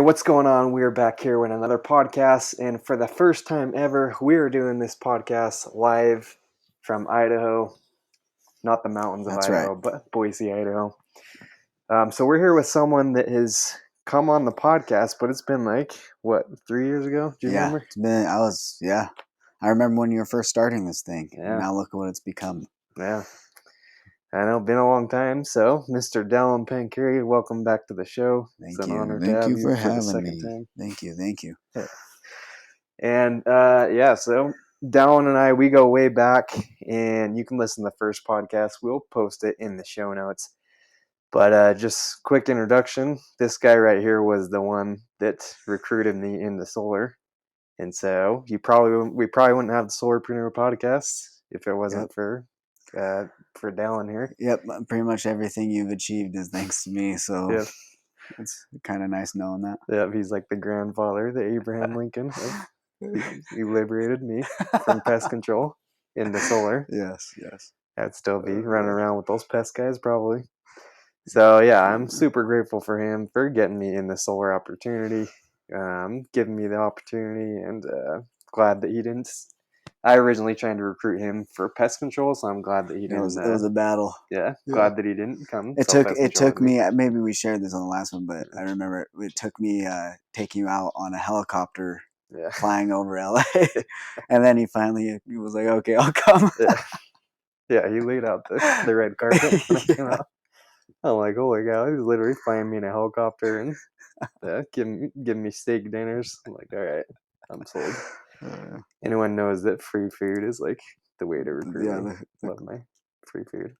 What's going on? We're back here with another podcast, and for the first time ever, we're doing this podcast live from Idaho, not the mountains of That's Idaho, right. but Boise, Idaho. So we're here with someone that has come on the podcast, but it's been like, 3 years ago? Do you remember? I remember when you were first starting this thing. Yeah. And now look at what it's become. Yeah. I know, been a long time. So, Mr. Dallin Pancheri, welcome back to the show. Thank It's an you. honor to Thank have you for the having second me. time. Thank you. And so Dallin and I, we go way back, and you can listen to the first podcast. We'll post it in the show notes. But just quick introduction. This guy right here was the one that recruited me into solar. And so we probably wouldn't have the Solarpreneur podcast if it wasn't for Dallin here. Yep, pretty much everything you've achieved is thanks to me. So Yep. It's kind of nice knowing that. Yep, he's like the grandfather, the Abraham Lincoln. He liberated me from pest control into solar. Yes. I'd still be running around with those pest guys probably. So yeah, I'm super grateful for him for getting me in the solar opportunity, giving me the opportunity, and glad that he didn't. I originally tried to recruit him for pest control, so I'm glad that he didn't. It was a battle. Yeah, glad that he didn't come. It took me. Maybe we shared this on the last one, but I remember it took me taking you out on a helicopter. Yeah. Flying over LA, and then he was like, "Okay, I'll come." Yeah, he laid out the red carpet when I came out. I'm like, holy cow, he's literally flying me in a helicopter and giving me steak dinners. I'm like, all right, I'm sold. Anyone knows that free food is like the way to recruit me. Love my free food.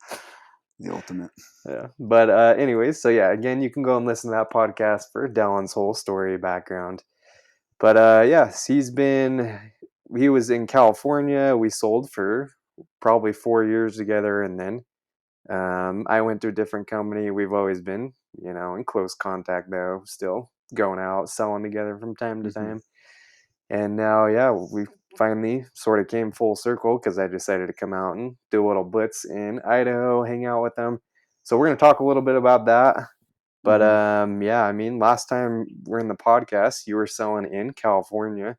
The ultimate. Yeah. But anyways, so yeah, again, you can go and listen to that podcast for Dallin's whole story background. But he was in California. We sold for probably 4 years together, and then I went to a different company. We've always been, in close contact though, still going out, selling together from time to time. And now, we finally sort of came full circle because I decided to come out and do a little blitz in Idaho, hang out with them. So we're going to talk a little bit about that. But last time we're in the podcast, you were selling in California,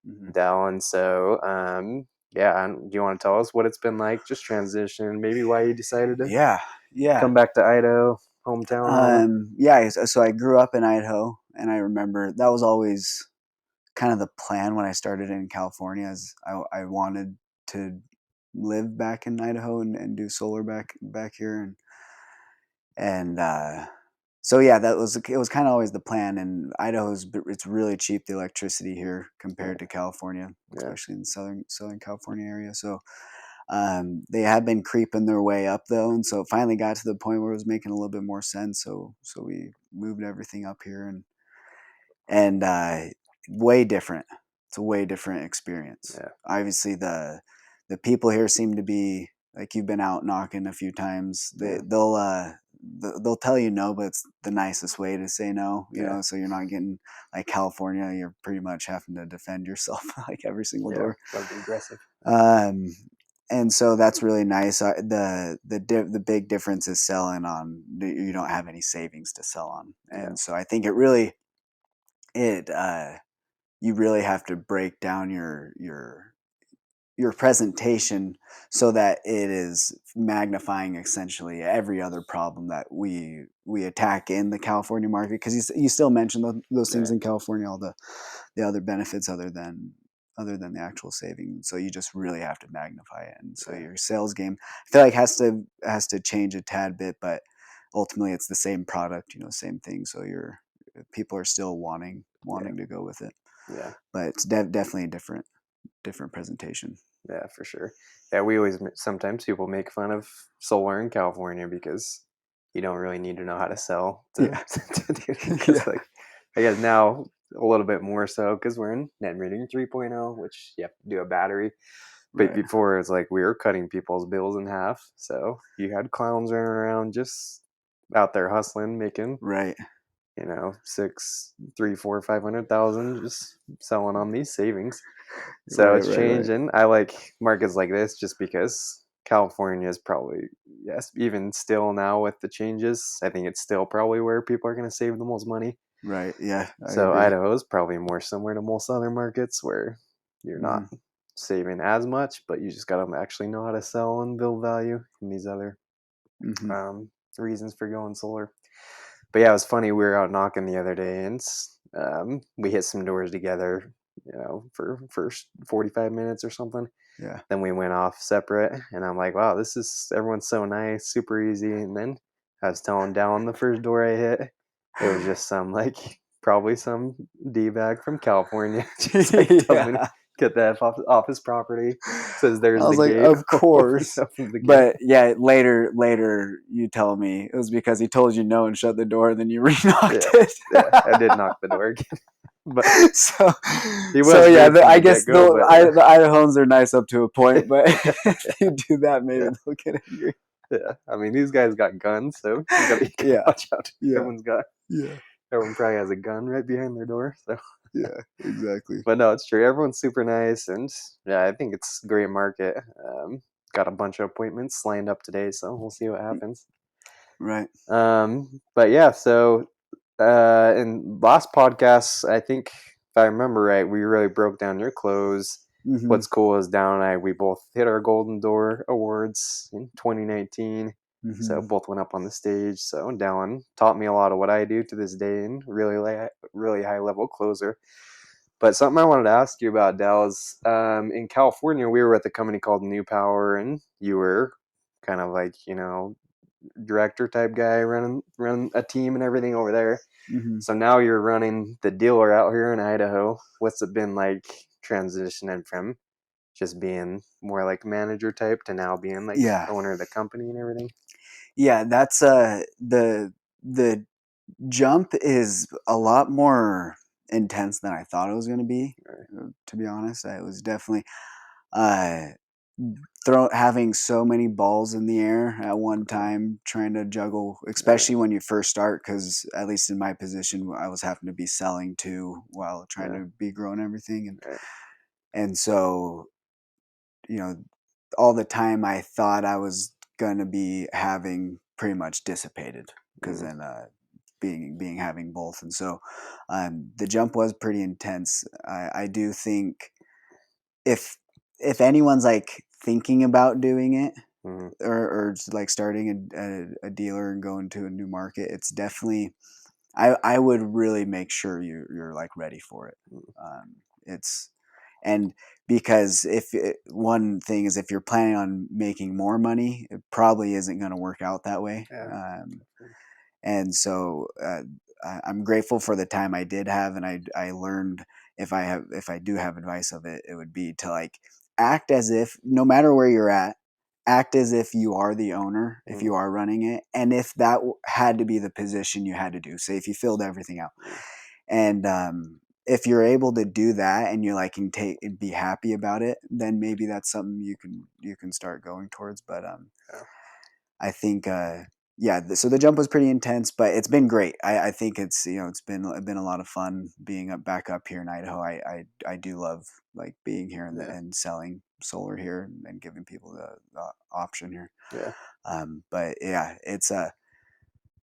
Dallin. So do you want to tell us what it's been like, just transition, maybe why you decided to come back to Idaho, hometown? So I grew up in Idaho, and I remember that was always kind of the plan when I started in California, as I wanted to live back in Idaho and do solar back here, it was kind of always the plan. And it's really cheap, the electricity here compared to California, especially in the Southern California area. So they have been creeping their way up though, and so it finally got to the point where it was making a little bit more sense. So we moved everything up here, and way different. It's a way different experience. Yeah. Obviously, the people here seem to be like, you've been out knocking a few times. They'll tell you no, but it's the nicest way to say no. You know, so you're not getting like California. You're pretty much having to defend yourself like every single door. Aggressive. And so that's really nice. The big difference is selling on. You don't have any savings to sell on, and so I think you really have to break down your presentation so that it is magnifying essentially every other problem that we attack in the California market, because you still mention those things in California, all the other benefits other than the actual savings. So you just really have to magnify it, and so your sales game, I feel like, has to change a tad bit, but ultimately it's the same product, same thing. So your people are still wanting to go with it. Yeah, but it's definitely a different presentation. Yeah, for sure. Yeah, sometimes people make fun of solar in California because you don't really need to know how to sell to do it. Like, I guess now a little bit more so because we're in net metering 3.0, which you have to do a battery. But before, it's like we were cutting people's bills in half. So you had clowns running around just out there hustling, making $500,000 just selling on these savings. So it's changing. I like markets like this just because California is probably, even still now with the changes, I think it's still probably where people are going to save the most money. Right. Yeah, I So agree. Idaho is probably more similar to most other markets where you're not Hmm. saving as much, but you just got to actually know how to sell and build value in these other Hmm. um, reasons for going solar. But yeah, it was funny. We were out knocking the other day, and we hit some doors together, for 45 minutes or something. Yeah. Then we went off separate, and I'm like, wow, everyone's so nice, super easy. And then I was telling Dallin the first door I hit, it was just probably some D bag from California, just telling me to Yeah. get that off his property. Says I there's was the like, gate, of opens course. up the gate. But yeah, later you tell me it was because he told you no and shut the door, and then you re-knocked Yeah, it. yeah, I did knock the door again, but so, he so was yeah, rude from I the guess get go. But the Idahoans are nice up to a point, but if you do that, maybe yeah, they'll get angry. yeah. I mean, these guys got guns, so you gotta Yeah, watch out. yeah, Everyone's got yeah, Everyone probably has a gun right behind their door. So, yeah, exactly. but no, it's true. Everyone's super nice, and yeah, I think it's a great market. Got a bunch of appointments lined up today, so we'll see what happens. Right. But yeah, so in last podcast, I think if I remember right, we really broke down your close. Hmm. What's cool is Down and I, we both hit our Golden Door Awards in 2019. Hmm. So both went up on the stage. So Dallin taught me a lot of what I do to this day, and really high level closer. But something I wanted to ask you about, Dal, is in California, we were with a company called New Power, and you were kind of like, director type guy running a team and everything over there. Hmm. So now you're running the dealer out here in Idaho. What's it been like transitioning from just being more like manager type to now being like Yeah, owner of the company and everything? yeah. That's the jump is a lot more intense than I thought it was going to be. Right. To be honest, it was definitely uh, having so many balls in the air at one time, trying to juggle, Right. especially when you first start. Because at least in my position, I was having to be selling too while trying Yeah. to be growing everything, Right. and so you know, all the time I thought I was going to be having pretty much dissipated because Mm, then being having both, and so the jump was pretty intense. I do think if anyone's like thinking about doing it, mm, or just like starting a dealer and going to a new market, it's definitely I would really make sure you're like ready for it. mm. It's and because one thing is if you're planning on making more money, it probably isn't going to work out that way. Yeah. And so I'm grateful for the time I did have, and I learned if I do have advice of it, it would be to like act as if no matter where you're at, act as if you are the owner if Mm, you are running it, and if that had to be the position you had to do. Say if you filled everything out, mm. and if you're able to do that and you like can take and be happy about it, then maybe that's something you can start going towards. But Yeah. I think, yeah. So the jump was pretty intense, but it's been great. I think it's it's been a lot of fun being back up here in Idaho. I do love like being here Yeah. and selling solar here and giving people the option here. Yeah. But yeah, it's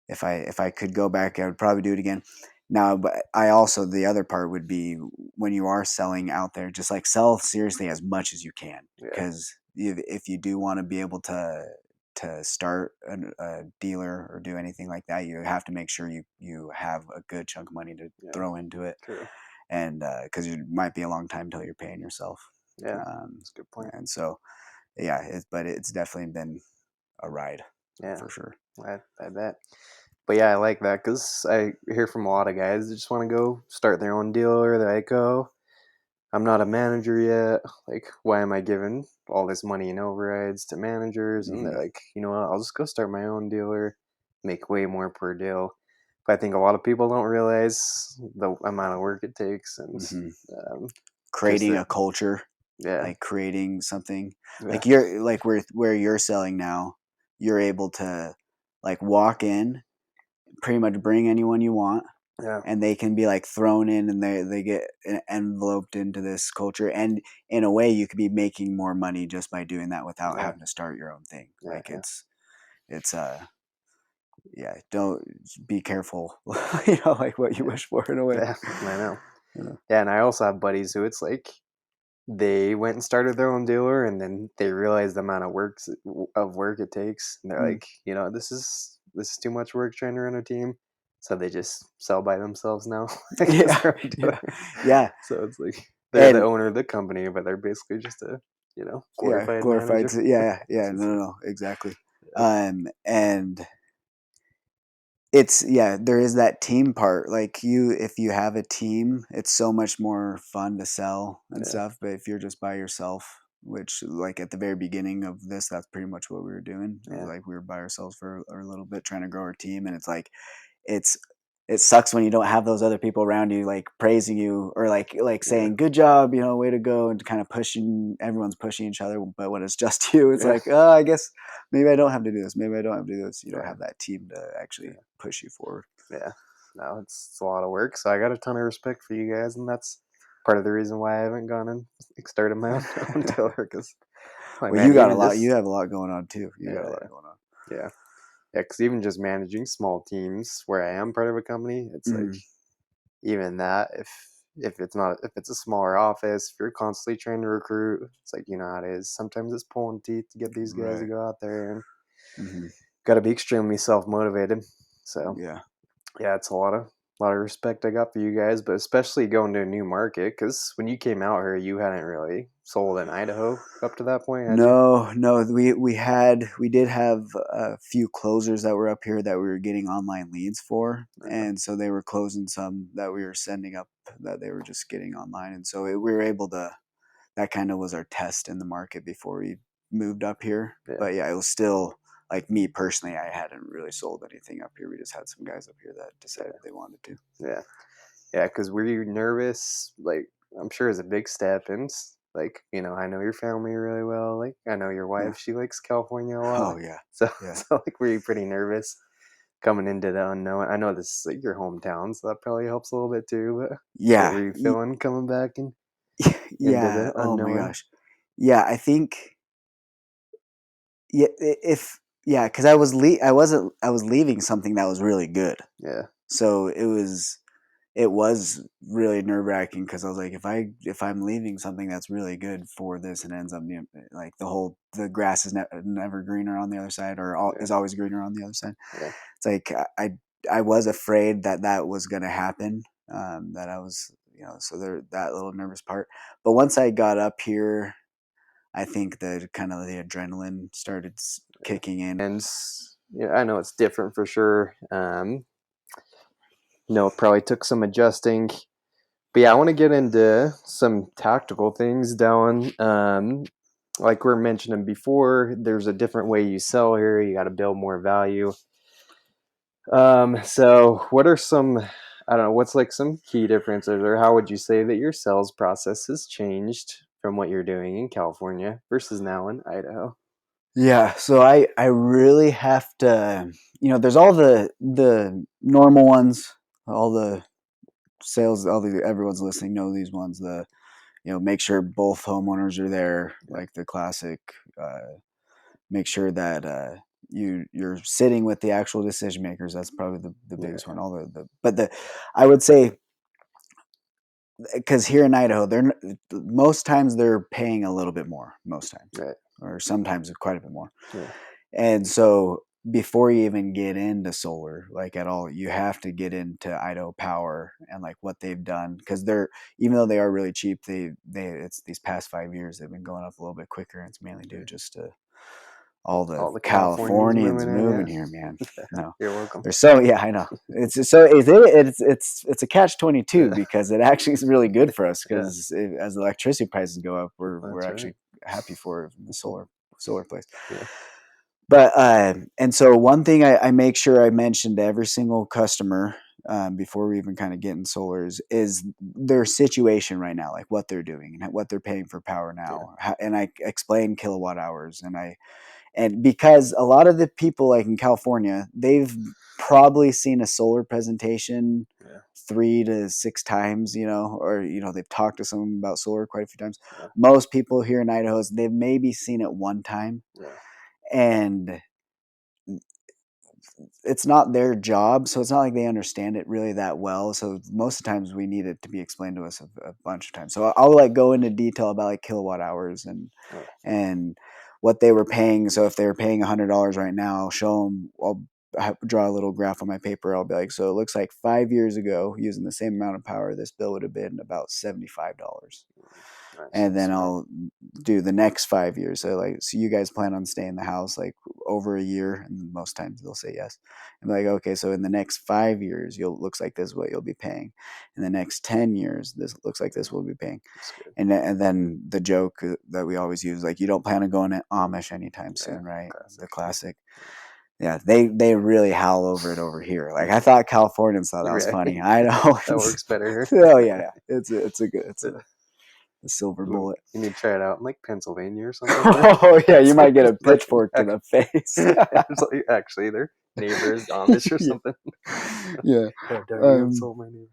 if I could go back, I would probably do it again. Now, but I also the other part would be when you are selling out there, just like sell seriously as much as you can, Yeah. because if you do want to be able to start a dealer or do anything like that, you have to make sure you have a good chunk of money to Yeah. throw into it, True. and because it might be a long time till you're paying yourself, Yeah. um, That's a good point. and so yeah, but it's definitely been a ride Yeah. for sure. I bet. But yeah, I like that because I hear from a lot of guys that just want to go start their own dealer. They're like, oh, I'm not a manager yet. Like, why am I giving all this money in overrides to managers? And Hmm. they're like, you know what? I'll just go start my own dealer, make way more per deal. But I think a lot of people don't realize the amount of work it takes, and Hmm. um, just Creating that, a culture, yeah, like creating something yeah, like you're like where you're selling now, you're able to like walk in, pretty much bring anyone you want, yeah, and they can be like thrown in and they get enveloped into this culture, and in a way you could be making more money just by doing that without yeah, having to start your own thing. yeah, Like yeah, it's yeah, don't be careful, like what you Yeah. wish for in a way. Yeah, I know. Yeah. Yeah, and I also have buddies who it's like they went and started their own dealer, and then they realized the amount of work it takes, and they're Mm. like, this is too much work trying to run a team, so they just sell by themselves now, I guess Yeah, their own yeah, dealer. yeah, So it's like they're the and owner of the company, but they're basically just a yeah, glorified glorified. manager. Yeah, yeah, It's no, just no, no, exactly. yeah, And it's yeah, there is that team part. Like if you have a team, it's so much more fun to sell and yeah, stuff. But if you're just by yourself, which like at the very beginning of this, that's pretty much what we were doing. It was yeah, like we were by ourselves for a little bit trying to grow our team, and it's like it's it sucks when you don't have those other people around you like praising you or like yeah, saying good job, way to go, and kind of pushing everyone's pushing each other. But when it's just you, it's yeah, like, oh, I guess maybe I don't have to do this, maybe I don't have to do this. You don't yeah, have that team to actually yeah. push you forward. Yeah. No, it's a lot of work. So I got a ton of respect for you guys, and that's part of the reason why I haven't gone and started my own dealer. Because, like, Well, man, even you just have a lot going on too. You got a lot yeah, going on. yeah, yeah. Because even just managing small teams where I am part of a company, it's like Mhm. even that if it's a smaller office, if you're constantly trying to recruit, it's like how it is. Sometimes it's pulling teeth to get these guys to Right. go out there and Hmm. got to be extremely self motivated. So Yeah. yeah, it's a lot of respect I got for you guys, but especially going to a new market because when you came out here, you hadn't really sold in Idaho up to that point, had you? No, no, we did have a few closers that were up here that we were getting online leads for, Yeah, and so they were closing some that we were sending up that they were just getting online, and so we were able to. That kind of was our test in the market before we moved up here. yeah, But yeah, it was still like me personally, I hadn't really sold anything up here. We just had some guys up here that decided yeah, they wanted to. yeah, yeah. Because were you nervous? Like, I'm sure it's a big step, and like I know your family really well. Like, I know your Yeah. wife; she likes California a lot. Oh yeah. So, Yeah. so like, were you pretty nervous coming into the unknown? I know this is like your hometown, so that probably helps a little bit too. But what Yeah. were you feeling coming back and into Yeah. the Oh my unknown? gosh. Yeah. I think yeah, if yeah, because I was leaving something that was really good, Yeah, so it was really nerve wracking because I was like, if I'm leaving something that's really good for this and ends up like the grass is never greener on the other side or yeah, is always greener on the other side. yeah, It's like I was afraid that that was going to happen. That I was so there that little nervous part. But once I got up here, I think the kind of the adrenaline started yeah. kicking in. And yeah, I know it's different for sure. No, it probably took some adjusting. But yeah, I want to get into some tactical things, Dallin. Like we were mentioning before, there's a different way you sell here. You got to build more value. So what are some, I don't know, what's like some key differences, or how would you say that your sales process has changed from what you're doing in California versus now in Idaho? Yeah, so I really have to, there's all the normal ones, all the sales, all the everyone's listening know these ones. The make sure both homeowners are there, Yeah, like the classic. Make sure that you're sitting with the actual decision makers. That's probably the biggest one. yeah, All the but the I would say because here in Idaho, most times they're paying a little bit more, most times, right, or sometimes quite a bit more. yeah, And so before you even get into solar, like at all, you have to get into Idaho Power and like what they've done because they're even though they are really cheap, they it's these past 5 years they've been going up a little bit quicker, and it's mainly due yeah. just to all the All the Californians Californians moving in, moving yeah. here, man. No, You're welcome. there's so yeah, I know. It's a catch 22 Yeah, because it actually is really good for us yeah, because as the electricity prices go up, we're that's right. actually happy for the solar place. Yeah, But and so one thing I make sure I mention to every single customer before we even kind of get in solar is their situation right now, like what they're doing and what they're paying for power yeah, now. And I explain kilowatt hours and because a lot of the people like in California, they've probably seen a solar presentation yeah, 3 to 6 times, or they've talked to someone about solar quite a few times. yeah, Most people here in Idaho, they've maybe seen it one time, yeah, and it's not their job, so it's not like they understand it really that well. So most of the times we need it to be explained to us a bunch of times. So I'll like go into detail about like kilowatt hours Yeah. and what they were paying. So if they were paying $100 right now, I'll show them. Draw a little graph on my paper. I'll be like, so it looks like 5 years ago, using the same amount of power, this bill would have been about $75. Nice. And then Smart. I'll do the next 5 years. So like, so you guys plan on staying in the house like over a year, and most times they'll say yes. I'm like, okay, so in the next 5 years, you'll looks like this is what you'll be paying. In the next 10 years, this looks like this will be paying. That's good. And then the joke that we always use, like, you don't plan on going to Amish anytime Yeah. soon, right? The Classic. classic. Yeah, they really howl over it over here. Like I thought Californians thought that was Right. funny. I know. That works better Oh yeah. It's a good here. a silver Ooh, bullet. you need to try it out in like Pennsylvania or something. Oh yeah, you It's might like, get a like pitchfork to the face. it's like actually they're neighbors, Amish or Yeah. something. Yeah. How dare you Um, insult my neighbor?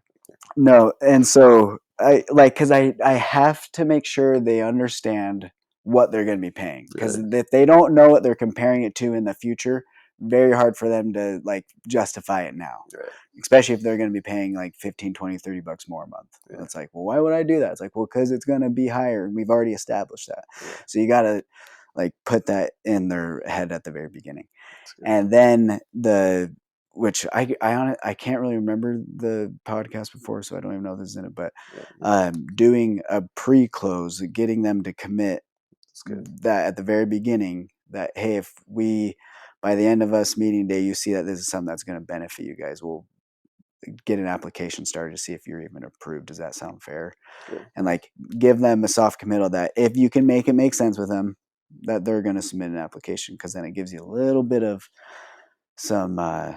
no, and so I like because I have to make sure they understand what they're going to be paying, because Right, if they don't know what they're comparing it to in the future, very hard for them to like justify it now, right, especially if they're going to be paying like 15, 20, 30 bucks more a month. yeah, It's like, well, why would I do that? It's like, well, because it's going to be higher, and we've already established that. yeah. So you got to like put that in their head at the very beginning. That's good. And then the which I can't really remember the podcast before, so I don't even know if this is in it. But Yeah, doing a pre-close, getting them to commit that's good. that at the very beginning, that hey, if we by the end of us meeting day, you see that this is something that's going to benefit you guys, we'll get an application started to see if you're even approved. Does that sound fair? Good. And like give them a soft committal that if you can make it make sense with them, that they're going to submit an application, because then it gives you a little bit of some uh,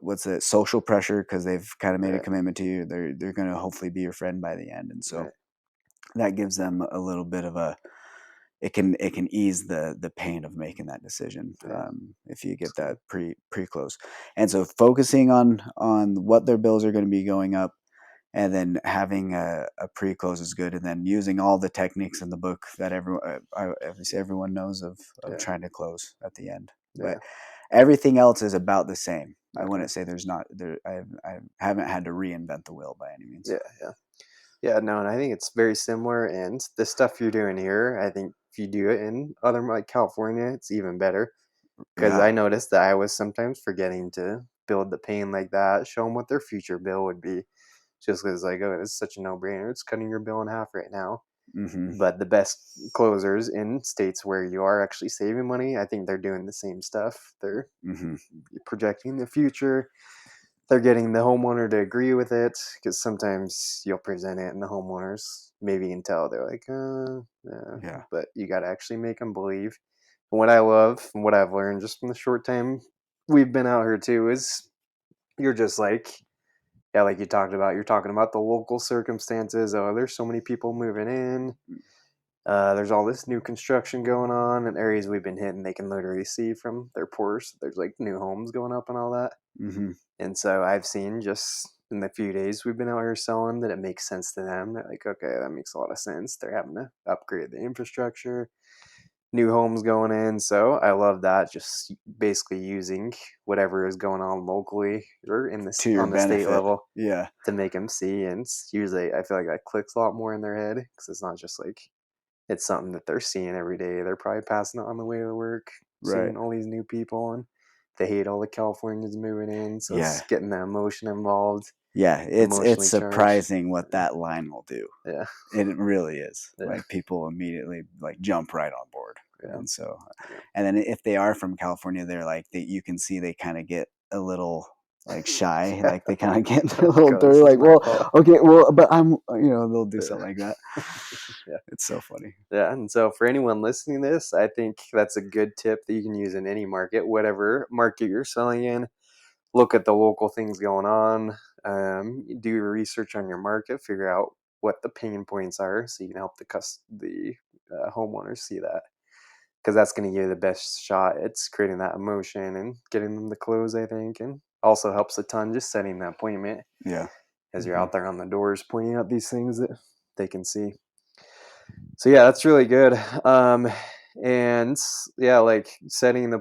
what's it, social pressure, because they've kind of made a Right, commitment to you. They're going to hopefully be your friend by the end, and so right. that gives them a little bit of a it can ease the pain of making that decision, Yeah, if you that's get good. that pre close. And so focusing on what their bills are going to be going up, and then having a pre-close is good, and then using all the techniques in the book that obviously everyone knows of Yeah, trying to close at the end. But yeah. everything else is about the same. I Okay. wouldn't say there's not there. I haven't had to reinvent the wheel by any means. Yeah, yeah, yeah. No, and I think it's very similar. And the stuff you're doing here, I think if you do it in other like California, it's even better. Because Yeah. I noticed that I was sometimes forgetting to build the pain like that, show them what their future bill would be. Just because, like, oh, it's such a no brainer. It's cutting your bill in half right now. Mm-hmm. But the best closers in states where you are actually saving money, I think they're doing the same stuff. They're Mm-hmm. projecting the future. They're getting the homeowner to agree with it, because sometimes you'll present it and the homeowners maybe can tell they're like, yeah, Yeah. but you got to actually make them believe. And what I love and what I've learned just from the short time we've been out here too is you're just like, yeah, like you talked about, you're talking about the local circumstances. Oh, there's so many people moving in. There's all this new construction going on in areas we've been hitting. They can literally see from their porch. There's like new homes going up and all that. Mm-hmm. And so I've seen just in the few days we've been out here selling that it makes sense to them. They're like, okay, that makes a lot of sense. They're having to upgrade the infrastructure, new homes going in. So I love that. Just basically using whatever is going on locally or in To this your on the state benefit. level Yeah. to make them see. And it's usually I feel like that clicks a lot more in their head, because it's not just like it's something that they're seeing every day. They're probably passing it on the way to work, Right. seeing all these new people, and they hate all the Californians moving in. So it's Yeah. getting the emotion involved, Yeah. It's emotionally charged. surprising what that line will do. Yeah, It really is. yeah, Like people immediately like jump right on board. yeah, And so, yeah. and then if they are from California, they're like that. You can see they kind of get a little like shy, Yeah. like they kind of get a Oh little god, this dirty. is Like, my well, fault. okay, well, but they'll do something like that. Yeah. Yeah. It's so funny. Yeah. And so for anyone listening to this, I think that's a good tip that you can use in any market, whatever market you're selling in. Look at the local things going on. Do your research on your market. Figure out what the pain points are, so you can help the homeowners see that, because that's going to give you the best shot. It's creating that emotion and getting them to close, I think, and also helps a ton just setting that appointment Yeah. as you're Hmm. out there on the doors pointing out these things that they can see. So yeah, that's really good. And yeah, like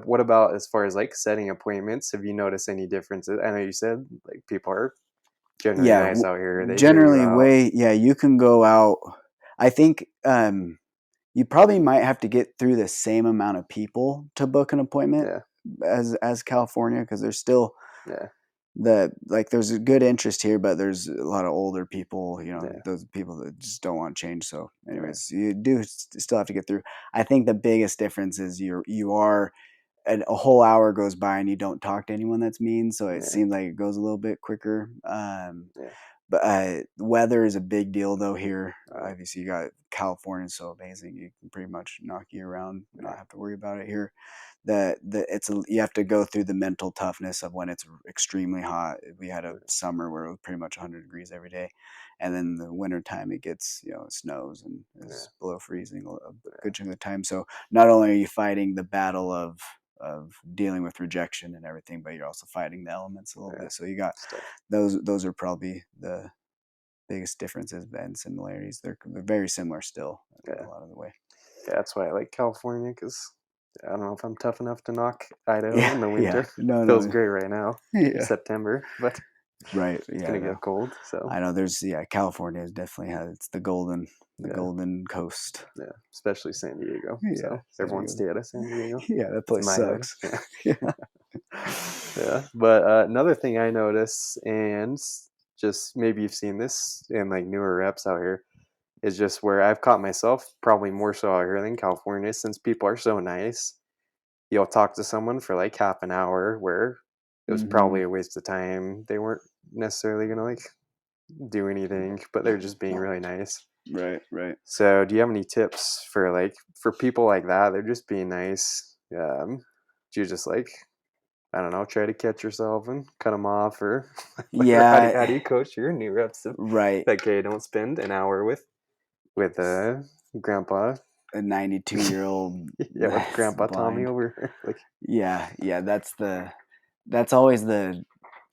what about as far as like setting appointments? Have you noticed any differences? I know you said like people are generally Yeah, nice out here. They hear you generally out. yeah, you can go out. I think you probably might have to get through the same amount of people to book an appointment Yeah, as California, because there's still yeah, there's a good interest here, but there's a lot of older people, yeah, those people that just don't want change. So yeah, anyways, you do still have to get through. I think the biggest difference is you are a whole hour goes by and you don't talk to anyone that's mean, so it yeah, seems like it goes a little bit quicker. yeah, But weather is a big deal though here. yeah, Obviously, you got California, so amazing. You can pretty much knock you around, not yeah, have to worry about it here. You have to go through the mental toughness of when it's extremely hot. We had a summer where it was pretty much 100 degrees every day, and then the winter time it gets it snows and yeah, is below freezing a good chunk of the time. So not only are you fighting the battle of dealing with rejection and everything, but you're also fighting the elements a little yeah. bit. So you got Stuff. those are probably the biggest differences and similarities. They're very similar still in a Yeah, lot of the way. yeah. That's why I like California because I don't know if I'm tough enough to knock Idaho Yeah, in the yeah. winter. No, Feels no. great right now, Yeah. September, but Right. it's Yeah, gonna no. get cold. So I know there's California is definitely has it's the yeah, golden coast. yeah. Especially San Diego. Yeah, So San everyone Diego. stay out of San Diego. Yeah, that It's place my hood. sucks. Yeah. Yeah. Yeah, but another thing I notice, and just maybe you've seen this in like newer reps out here, is just where I've caught myself probably more so out here than California, since people are so nice. You'll talk to someone for like half an hour where it was probably Mhm. a waste of time. They weren't necessarily gonna like do anything, but they're just being really nice. Right, right. So, do you have any tips for like for people like that? They're just being nice. Do you just like I don't know, try to catch yourself and cut them off, or or how Yeah, do you coach your new reps to right. like, hey, don't spend an hour with grandpa, A 92-year-old yeah, with that's Grandpa Tommy blind. over here. Like, Yeah, yeah, that's always the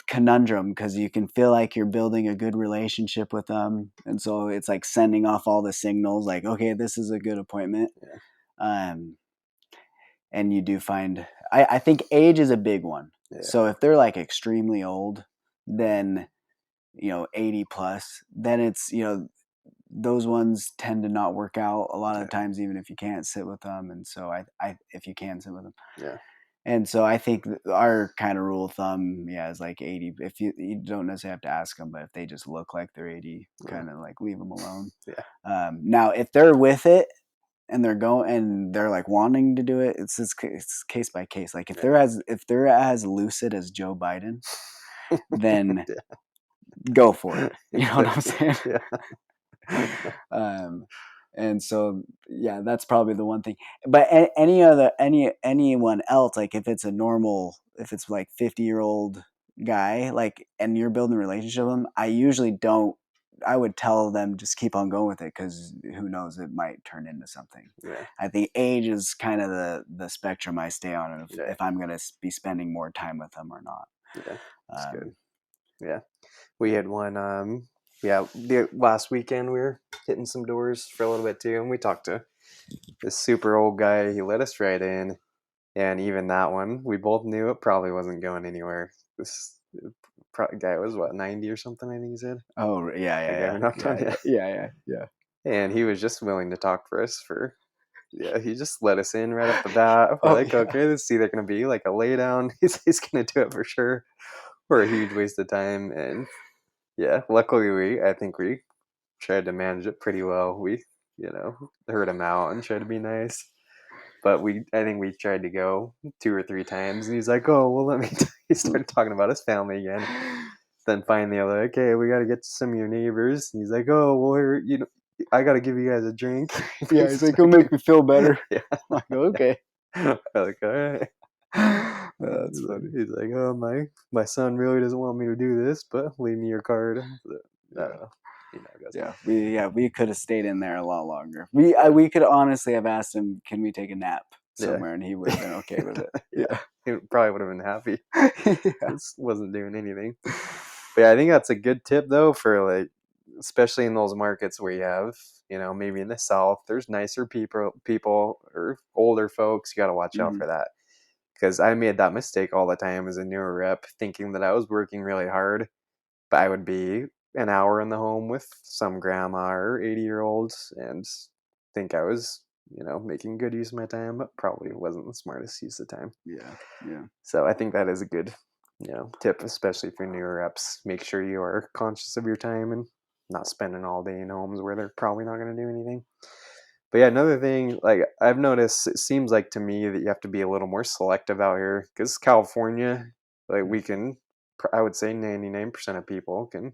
conundrum, because you can feel like you're building a good relationship with them, and so it's like sending off all the signals like, okay, this is a good appointment. yeah, um and you do find, I think age is a big one. yeah, So if they're like extremely old, then 80 plus, then it's those ones tend to not work out a lot of the yeah, times, even if you can't sit with them. And so I if you can sit with them. yeah, And so I think our kind of rule of thumb, yeah, is like 80. If you don't necessarily have to ask them, but if they just look like they're 80, yeah, kind of like leave them alone. yeah, Now, if they're with it and they're going and they're like wanting to do it, it's case by case. Like yeah, if they're as lucid as Joe Biden, then yeah. go for it. You know what I'm Exactly. saying? Yeah, um, and so yeah, that's probably the one thing. But anyone else, like if it's like 50-year-old guy, like, and you're building a relationship with them, I usually don't. I would tell them just keep on going with it, because who knows, it might turn into something. yeah, I think age is kind of the spectrum I stay on yeah, if I'm going to be spending more time with them or not. yeah. It's good. Um, Yeah, we had one. Yeah, the last weekend we were hitting some doors for a little bit too, and we talked to this super old guy. He let us right in, and even that one, we both knew it probably wasn't going anywhere. This guy was what 90 or something, I think he said. oh yeah, The yeah, guy yeah, we knocked yeah, on, yeah, yeah, yeah, yeah, yeah. and he was just willing to talk for us for. Yeah, he just let us in right off the bat. We're Oh like, yeah. okay, this is either going to be like a lay down. He's going to do it for sure, or a huge waste of time. And yeah, luckily I think we tried to manage it pretty well. We, heard him out and tried to be nice. But I think we tried to go 2 or 3 times, and he's like, "Oh, well, let me." He started talking about his family again. Then finally, I'm like, "Okay, we got to get to some of your neighbors." And he's like, "Oh, well, I got to give you guys a drink." Yeah, he's like, "It'll make me feel better." Yeah, I'm like, okay. I'm like, all right. That's He's like, funny. he's like, "Oh, my son really doesn't want me to do this, but leave me your card." So, I Yeah. don't know. I guess. We could have stayed in there a lot longer. Yeah, We could honestly have asked him, "Can we take a nap yeah, somewhere?" And he would have been okay with it. yeah. He probably would have been happy. Yeah. This wasn't doing anything. But yeah, I think that's a good tip though for like especially in those markets where you have, maybe in the South, there's nicer people or older folks. You got to watch out Mhm. for that. Because I made that mistake all the time as a newer rep, thinking that I was working really hard, but I would be an hour in the home with some grandma or 80-year-old and think I was, making good use of my time, but probably wasn't the smartest use of time. Yeah. Yeah. So I think that is a good, tip, especially for newer reps. Make sure you are conscious of your time and not spending all day in homes where they're probably not going to do anything. But yeah, another thing, like I've noticed, it seems like to me that you have to be a little more selective out here because California, like we can, I would say 99% of people can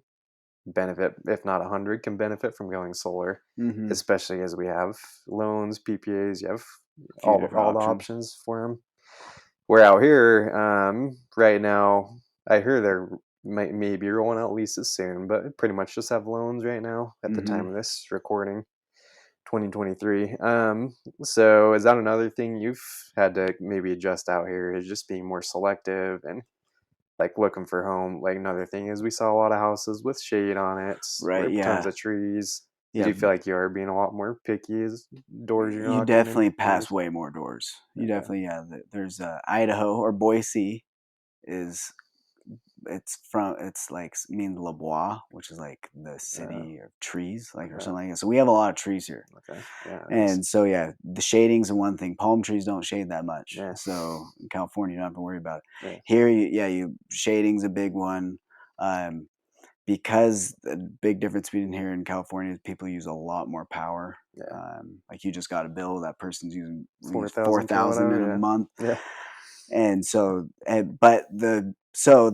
benefit, if not 100, can benefit from going solar, Mhm. especially as we have loans, PPAs, you have A few all different all the options. options for them. We're out here right now. I hear they're maybe rolling out leases soon, but pretty much just have loans right now at the time Mhm. of this recording, 2023. So is that another thing you've had to maybe adjust out here? Is just being more selective and like looking for home. Like another thing is we saw a lot of houses with shade on it, Right. or tons Yeah. of trees. Do Yeah. you feel like you are being a lot more picky as doors you're You knocking and definitely pass neighbors? way more doors. You Okay. definitely, yeah. There's Idaho or Boise is it's like means La Bois, which is like the Uh, city of trees, like or okay. something like that. So we have a lot of trees here. Okay. Yeah. Nice. And so yeah, the shading's the one thing. Palm trees don't shade that much. Yeah. So in California, you don't have to worry about it. Yeah. Here, you shading's a big one. Um, because the big difference between here and California is people use a lot more power. Yeah. Like you just got a bill that person's Four use four thousand kilowatt thousand in a hour. month, Yeah. Yeah. and so but the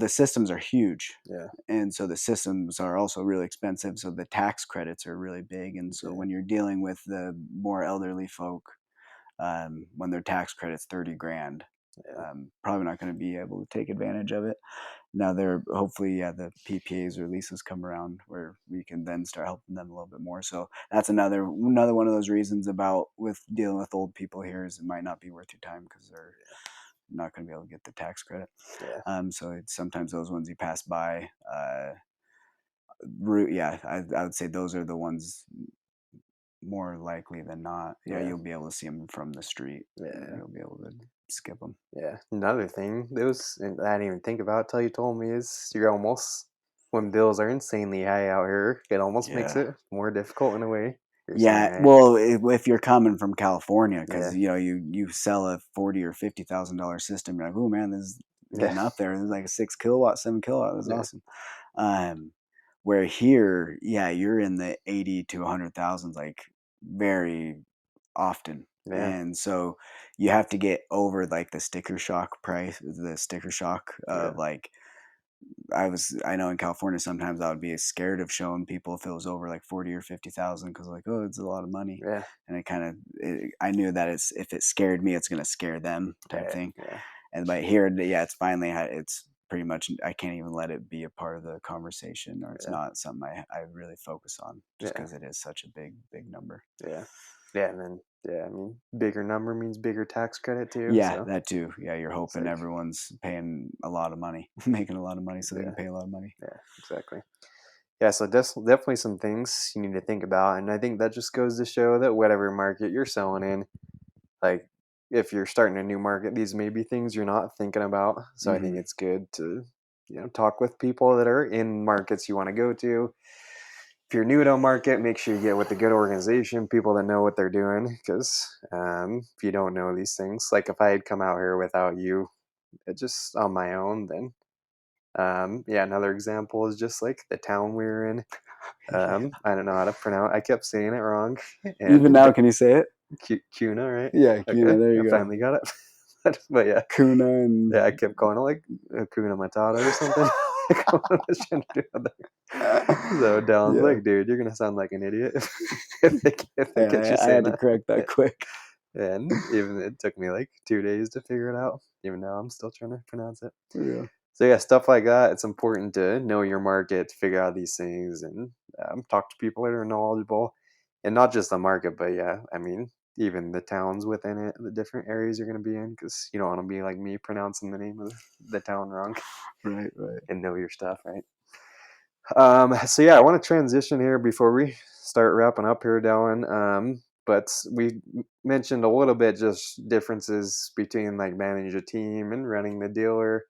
systems are huge, Yeah. and so the systems are also really expensive. So the tax credits are really big, and so Yeah. when you're dealing with the more elderly folk, when their tax credit's 30 grand, Yeah. probably not going to be able to take advantage of it. Now they're hopefully, yeah, the PPAs or leases come around where we can then start helping them a little bit more. So that's another one of those reasons about with dealing with old people here is it might not be worth your time because they're not going to be able to get the tax credit. Yeah. So it's sometimes those ones you pass by. Route, yeah, I would say those are the ones more likely than not. Yeah, Yeah. you'll be able to see them from the street. Yeah. You'll be able to skip them. Yeah. Another thing that was, and I didn't even think about till you told me, is you're almost, when bills are insanely high out here, it almost makes Yeah. it more difficult in a way. You're saying, Yeah, right? well, if you're coming from California, because Yeah. you sell a $40,000 or $50,000 system, you're like, oh man, this is Yeah. getting up there. This is like a 6 kilowatt, 7 kilowatt. That's Yeah. awesome. Um, where here, yeah, you're in the 80 to 100,000s, like very often, Yeah. and so you have to get over like the sticker shock price, the sticker shock Yeah. of like I know in California sometimes I would be scared of showing people if it was over like 40 or 50,000 because like, oh, it's a lot of money, Yeah. and I knew that if it scared me, it's gonna scare them type Right. thing. Yeah. And but here, yeah, it's finally it's pretty much I can't even let it be a part of the conversation, or it's Yeah. not something I really focus on just Yeah. because it is such a big number. Yeah. Yeah. And then, yeah, I mean, bigger number means bigger tax credit too. Yeah, So that too. Yeah, you're it's hoping like, everyone's paying a lot of money, making a lot of money, so they can yeah. pay a lot of money. Yeah. Exactly. Yeah, so definitely some things you need to think about, and I think that just goes to show that whatever market you're selling in, like if you're starting a new market, these may be things you're not thinking about. So I think Hmm. it's good to talk with people that are in markets you want to go to. If you're new to a market, make sure you get with a good organization, people that know what they're doing. Because if you don't know these things, like if I had come out here without you, just on my own, then yeah, another example is just like the town we were in. Yeah. I don't know how to pronounce. I kept saying it wrong, and Even now, can you say it? Kuna, right? Yeah, Okay, Kuna. There I you go. finally got it. But yeah, Kuna yeah, I and kept calling it like Kuna Matata or something. Like I was trying to do other. So Dylan's yeah, like, dude, you're gonna sound like an idiot if they catch yeah. you I had saying to that. correct that Yeah. quick. And even it took me like 2 days to figure it out. Even now, I'm still trying to pronounce it. Yeah. So yeah, stuff like that. It's important to know your market, to figure out these things, and talk to people that are knowledgeable, and not just the market, but yeah, I mean even the towns within it, the different areas you're going to be in, because you don't want to be like me pronouncing the name of the town wrong Right, right. and know your stuff, right? So yeah, I want to transition here before we start wrapping up here, Dallin. But we mentioned a little bit just differences between like managing a team and running the dealer.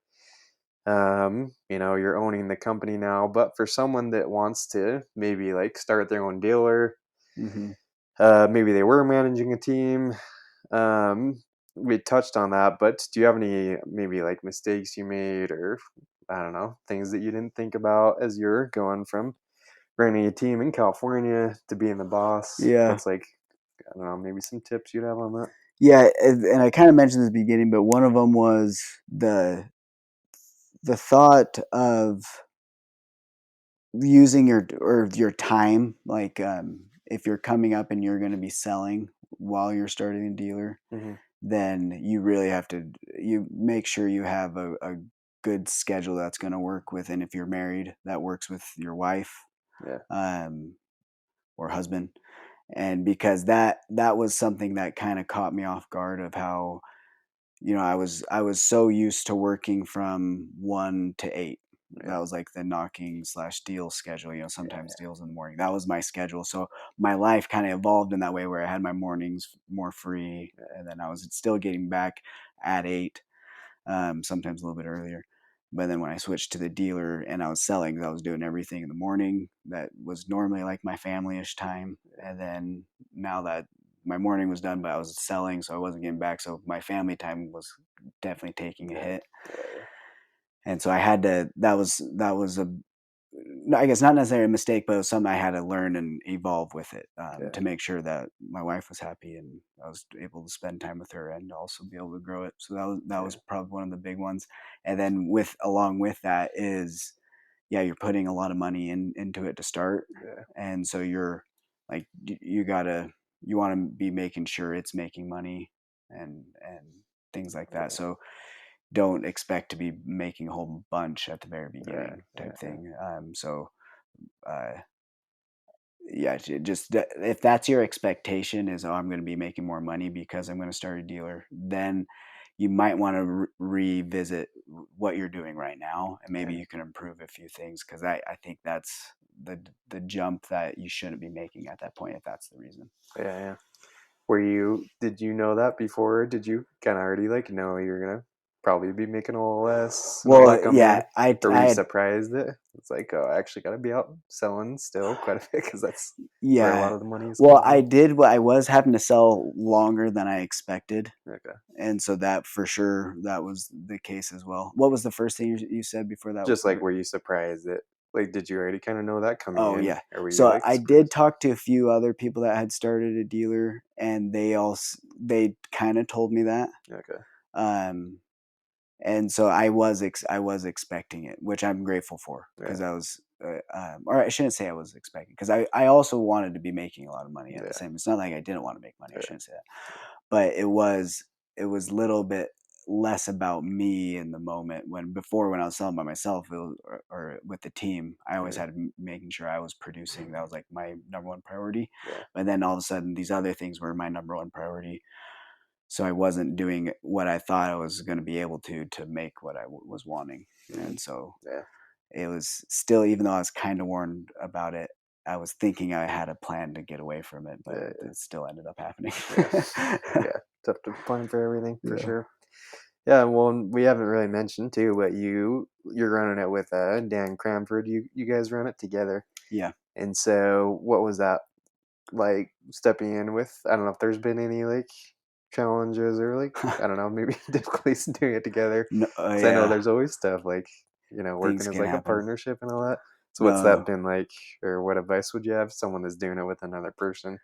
You're owning the company now, but for someone that wants to maybe like start their own dealer, Hmm. maybe they were managing a team. Um, we touched on that, but do you have any maybe like mistakes you made or I don't know, things that you didn't think about as you're going from running a team in California to being the boss? Yeah. What's like, I don't know, maybe some tips you'd have on that? Yeah, and I kind of mentioned this at the beginning, but one of them was the thought of using your time, like, if you're coming up and you're going to be selling while you're starting a dealer, Hmm. then you really have to you make sure you have a good schedule that's going to work with, and if you're married, that works with your wife, Yeah, um, or husband, and because that was something that kind of caught me off guard of how, I was so used to working from 1 to 8. yeah, That was like the knocking slash deal schedule. Sometimes yeah, deals in the morning. That was my schedule. So my life kind of evolved in that way, where I had my mornings more free, and then I was still getting back at 8, sometimes a little bit earlier. But then when I switched to the dealer and I was selling, 'cause I was doing everything in the morning that was normally like my family-ish time. And then now that my morning was done, but I was selling, so I wasn't getting back. So my family time was definitely taking a yeah, hit. yeah, And so I had to, that was a, no, I guess not necessarily a mistake, but it was something I had to learn and evolve with it, yeah, to make sure that my wife was happy and I was able to spend time with her and also be able to grow it. So that was yeah, probably one of the big ones. And then along with that is, yeah, you're putting a lot of money into it to start, yeah, and so you're like, you want to be making sure it's making money, and things like that. yeah, So don't expect to be making a whole bunch at the very yeah, beginning, yeah, type yeah, thing. Uh, yeah, just if that's your expectation is, oh, I'm going to be making more money because I'm going to start a dealer, then you might want to revisit what you're doing right now, and maybe yeah, you can improve a few things, because I think that's the jump that you shouldn't be making at that point, if that's the reason. yeah, yeah. Did you know that before? Did you kind of already like know you're gonna probably be making a little less and all Well, that coming yeah, in? Or were I you had, surprised that it's like, oh, I actually gotta be out selling still quite a bit because that's where a lot yeah. of the money is Well, coming I from? did what I was having to sell longer than I expected, Okay. and so that for sure that was the case as well. What was the first thing you said before that? Just like, were you surprised that, like, did you already kind of know that coming Oh in? yeah. Or were you So like I did surprised? talk to a few other people that had started a dealer, and they kind of told me that. Okay. Um, and so I was expecting it, which I'm grateful for, because Yeah. I was, or I shouldn't say I was expecting, because I also wanted to be making a lot of money at the Yeah. same. It's not like I didn't want to make money. I Yeah. shouldn't say that, but it was a little bit less about me in the moment. When I was selling by myself, or with the team, I always Yeah. had making sure I was producing. That was like my number one priority. Yeah. But then all of a sudden, these other things were my number one priority. So I wasn't doing what I thought I was going to be able to make what I was wanting. Mm. And so Yeah. it was still, even though I was kind of warned about it, I was thinking I had a plan to get away from it, but Yeah. it still ended up happening. Yeah. Yeah. Tough to plan for everything for Yeah. sure. Yeah, well, and we haven't really mentioned too, but you're running it with Dan Cranford. You guys run it together, Yeah. and so what was that like stepping in with? I don't know if there's been any like challenges or like I don't know maybe difficulties doing it together. No, Because I know yeah, there's always stuff like working things as can like a happen. partnership and all that. So what's that No, been like, or what advice would you have someone that's doing it with another person?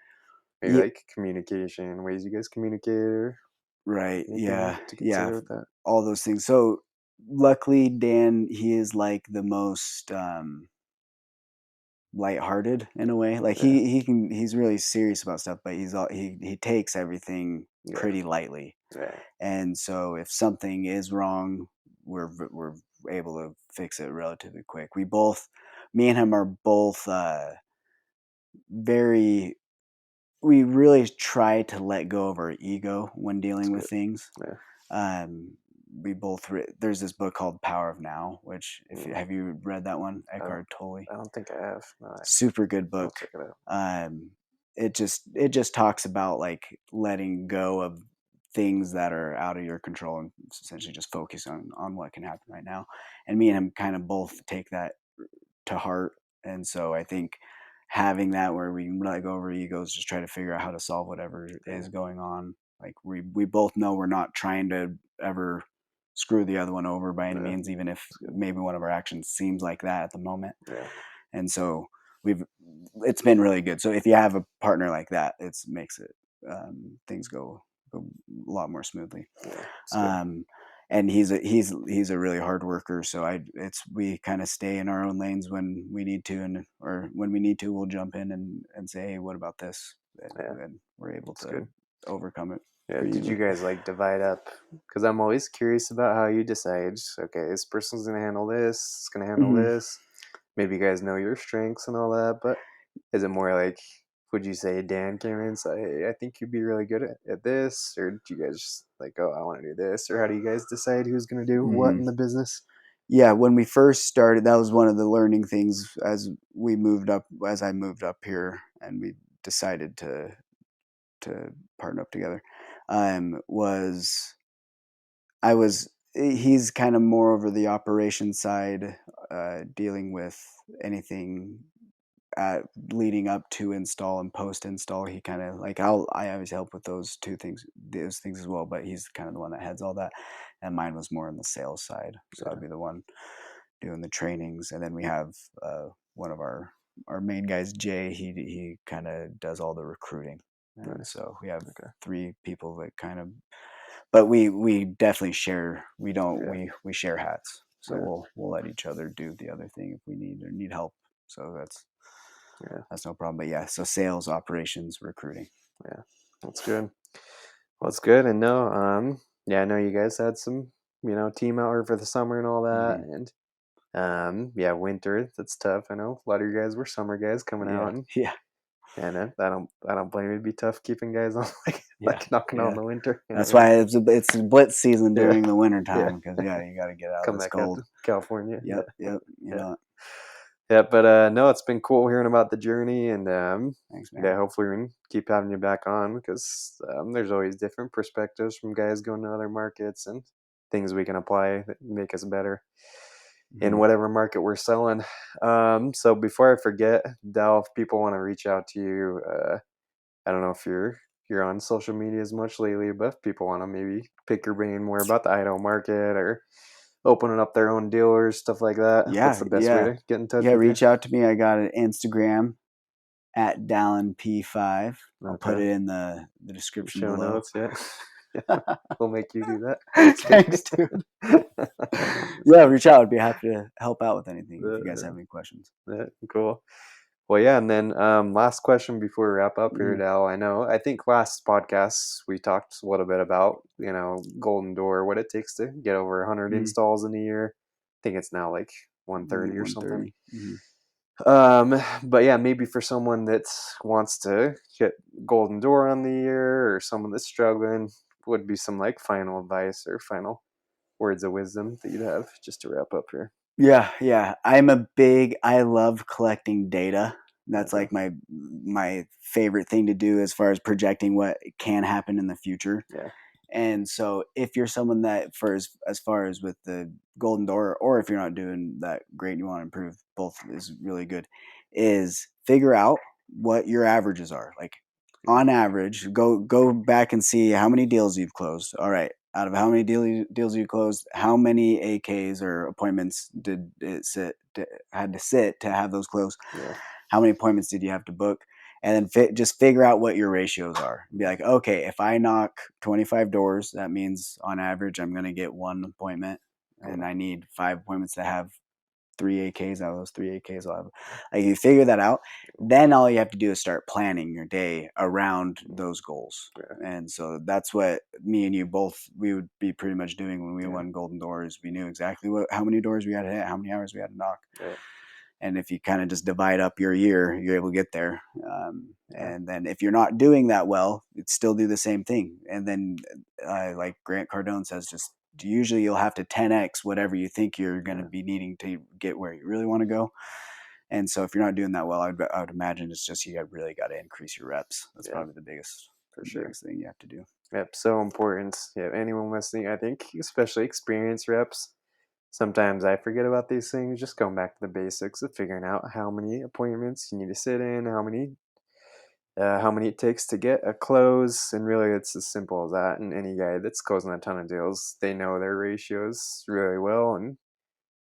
Maybe yeah, like communication, ways you guys communicate, or right, anything yeah, to yeah, consider with that. all those things. So luckily, Dan, he is like the most, lighthearted in a way. Like Yeah, he's really serious about stuff, but he takes everything yeah, pretty lightly. yeah. And so if something is wrong, we're able to fix it relatively quick. Me and him are both, very we really try to let go of our ego when That's dealing with good. things. Yeah, Um, we both there's this book called Power of Now, which if Mm. have you read that one, I don't. Eckhart Tolle? I don't think I have. No, Super good I'll book. check it out. Um, it just talks about like letting go of things that are out of your control and essentially just focus on what can happen right now. And me and him kind of both take that to heart. And so I think having that where we can let go of our egos, just try to figure out how to solve whatever Yeah, is going on. Like we both know we're not trying to ever screw the other one over by any yeah, means, even if it's good. maybe one of our actions seems like that at the moment. Yeah, And so we've it's been really good. So if you have a partner like that, it makes it things go a lot more smoothly. yeah, it's good. Um, and he's a really hard worker. So we kind of stay in our own lanes when we need to, and or when we need to, we'll jump in and say, hey, what about this? Yeah, And we're able it's to good. overcome it Yeah, pretty did you easily. guys like divide up? Because I'm always curious about how you decide. Okay, this person's gonna handle this. It's gonna handle Mhm. this. Maybe you guys know your strengths and all that, but is it more like, would you say Dan came in and say, hey, I think you'd be really good at this, or do you guys just like, oh, I want to do this, or how do you guys decide who's gonna do what Mhm. in the business? Yeah, when we first started, that was one of the learning things as I moved up here, and we decided to partner up together. Was I was he's kind of more over the operation side, dealing with anything uh, leading up to install and post install. He kind of like I always help with those things as well, but he's kind of the one that heads all that, and mine was more on the sales side. So Yeah, I'd be the one doing the trainings, and then we have one of our main guys, Jay. He kind of does all the recruiting, and nice. so we have Okay. 3 people that kind of. But we definitely share. We don't Yeah, we share hats, so yeah, we'll let each other do the other thing if we need help. So yeah, that's no problem. But yeah, so sales, operations, recruiting. yeah. That's good. Well, it's good. And no, yeah, I know you guys had some, team hour for the summer and all that, Hmm. and yeah, winter, that's tough. I know a lot of you guys were summer guys coming out, Yeah, and yeah, I don't blame you. It'd be tough keeping guys on like yeah, knocking on yeah. the winter. That's why it's blitz season Yeah, during the winter yeah. time because yeah, you got to get out of Come this back out cold. to California. Yep, Yeah, yep. You yeah, know it. yeah. But no, it's been cool hearing about the journey, and Thanks, man. yeah, hopefully we can keep having you back on because there's always different perspectives from guys going to other markets and things we can apply that make us better in Hmm. whatever market we're selling. So before I forget, Dal, if people want to reach out to you, I don't know if you're on social media as much lately, but if people want to maybe pick your brain more about the Idaho market or opening up their own dealers, stuff like that, what's Yeah, the best way yeah, to get in touch yeah. with you? Reach out to me. I got an Instagram at Dallin P5. I'll put Okay. it in the description Show below. notes, yeah. Yeah. We'll make you do that. Just kidding. Thanks, dude. Yeah, reach out. I'd be happy to help out with anything if you guys Yeah, have any questions. yeah, cool. Well, yeah, and then last question before we wrap up here, Mm, Dal. I think last podcast we talked a little bit about, Golden Door, what it takes to get over 100 mm, installs in a year. I think it's now like 130 or something. 130. Mm-hmm. But yeah, maybe for someone that wants to hit Golden Door on the year or someone that's struggling, would be some like final advice or final words of wisdom that you'd have just to wrap up here. Yeah, yeah. I love collecting data. That's Okay. like my favorite thing to do as far as projecting what can happen in the future. Yeah. And so if you're someone that for as far as with the golden door, or if you're not doing that great and you want to improve, both is really good, is figure out what your averages are. Like Yeah. on average, go back and see how many deals you've closed. All right. Out of how many deals you closed, how many AKs or appointments had to sit to have those closed? Yeah. How many appointments did you have to book? And then just figure out what your ratios are. Be like, okay, if I knock 25 doors, that means on average I'm going to get 1 appointment, and Yeah. I need 5 appointments to have 3 AKs. Out of those 3 AKs, I'll have. Like you figure that out, then all you have to do is start planning your day around Mm. those goals. Yeah. And so that's what me and you both we would be pretty much doing when we Yeah. won Golden Doors. We knew exactly how many doors we had to hit, how many hours we had to knock, Yeah. and if you kind of just divide up your year, you're able to get there. Yeah. And then if you're not doing that well, you'd still do the same thing. And then, like Grant Cardone says, just usually you'll have to 10x whatever you think you're going to Yeah. be needing to get where you really want to go. And so if you're not doing that well, I would imagine it's just really got to increase your reps. That's Yeah, probably the for sure. biggest thing you have to do. Yep, so important. Yeah, anyone listening, I think, especially experienced reps, sometimes I forget about these things. Just going back to the basics of figuring out how many appointments you need to sit in, how many it takes to get a close, and really it's as simple as that. And any guy that's closing a ton of deals, they know their ratios really well, and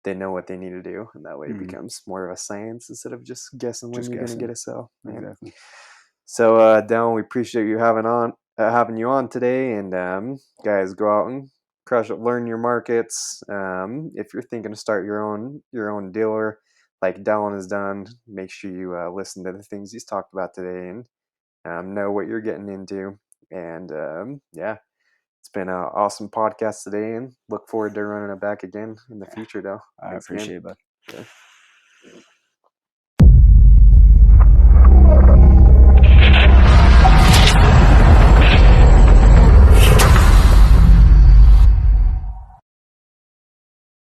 they know what they need to do, and that way it Hmm. becomes more of a science instead of just guessing when Just you're going to get guessing. a sell. Man. Exactly. So, Dallin, we appreciate you having you on today, and guys, go out and crush it, learn your markets. If you're thinking to start your own dealer, like Dallin has done, make sure you listen to the things he's talked about today and know what you're getting into. And yeah, it's been an awesome podcast today, and look forward to running it back again in the Yeah, future, though. I Thanks again. appreciate it, bud. Yeah.